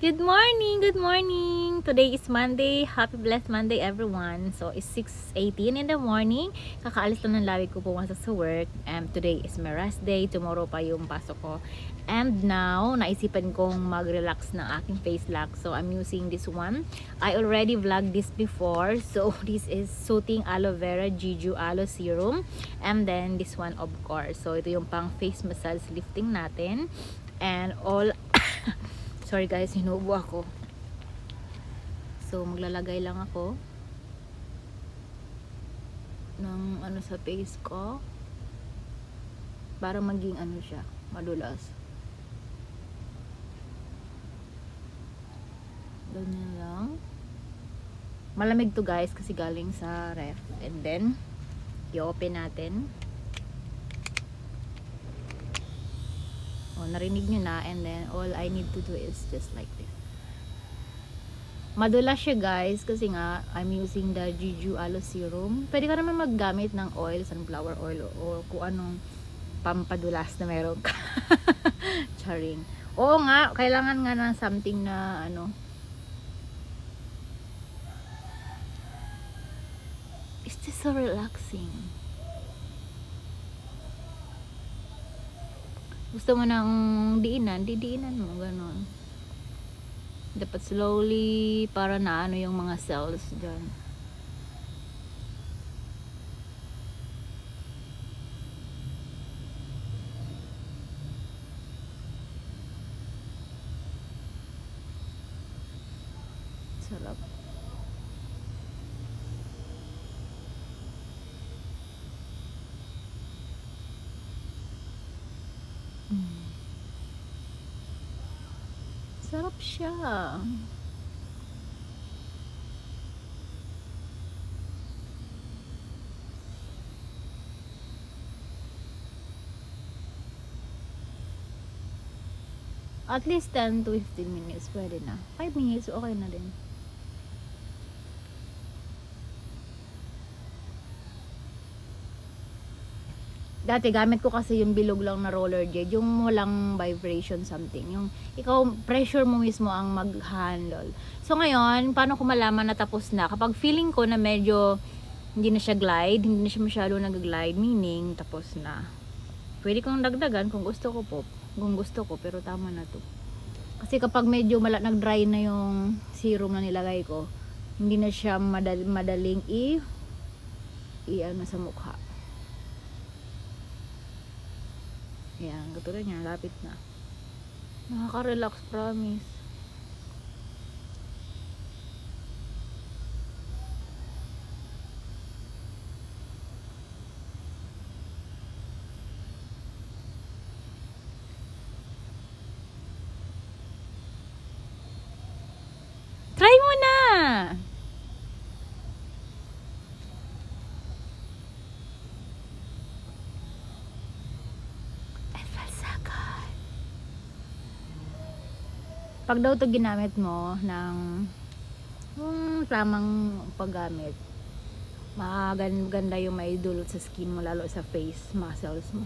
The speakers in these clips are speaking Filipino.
Good morning! Good morning! Today is Monday. Happy blessed Monday everyone. So, it's 6:18 in the morning. Kakaalis lang ng lawig ko pumasok sa work. Today is my rest day. Tomorrow pa yung pasok ko. And now, naisipan kong mag-relax ng aking face lock. So, I'm using this one. I already vlogged this before. So, this is Soothing Aloe Vera Jeju Aloe Serum. And then, this one of course. So, ito yung pang face massage lifting natin. And all... Sorry guys, hinubo ako. So, maglalagay lang ako ng ano sa face ko para maging ano siya, madulas. Ganyan lang. Malamig to guys kasi galing sa ref. And then, i-open natin. Oh, narinig nyo na, and then all I need to do is just like this. Madulas siya guys kasi nga I'm using the Jeju Aloe Serum. Pwede ka naman maggamit ng oil, sunflower oil o kung anong pampadulas na meron ka. Charing. Oo nga, kailangan nga ng something na ano. It's just so relaxing. Gusto mo nang didiinan mo, ganun. Dapat slowly para na ano yung mga cells dyan. Sarap. Sarap siya. At least 10 to 15 minutes pwede na. 5 minutes okay na din. Dati gamit ko kasi yung bilog lang na roller jade, yung walang vibration something, yung ikaw pressure mo mismo ang mag-handle. So ngayon, paano ko malaman na tapos na? Kapag feeling ko na medyo hindi na siya glide, hindi na siya masyado nag-glide, meaning tapos na. Pwede kong dagdagan kung gusto ko po, kung gusto ko, pero tama na to. Kasi kapag medyo nag-dry na yung serum na nilagay ko, hindi na siya madaling ano sa mukha. Yan, katulad niya, lapit na. Nakaka-relax, promise. Try mo na! Pag daw to ginamit mo ng tamang paggamit, maganda yung may dulot sa skin mo, lalo sa face muscles mo.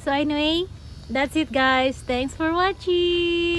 So anyway, that's it guys. Thanks for watching.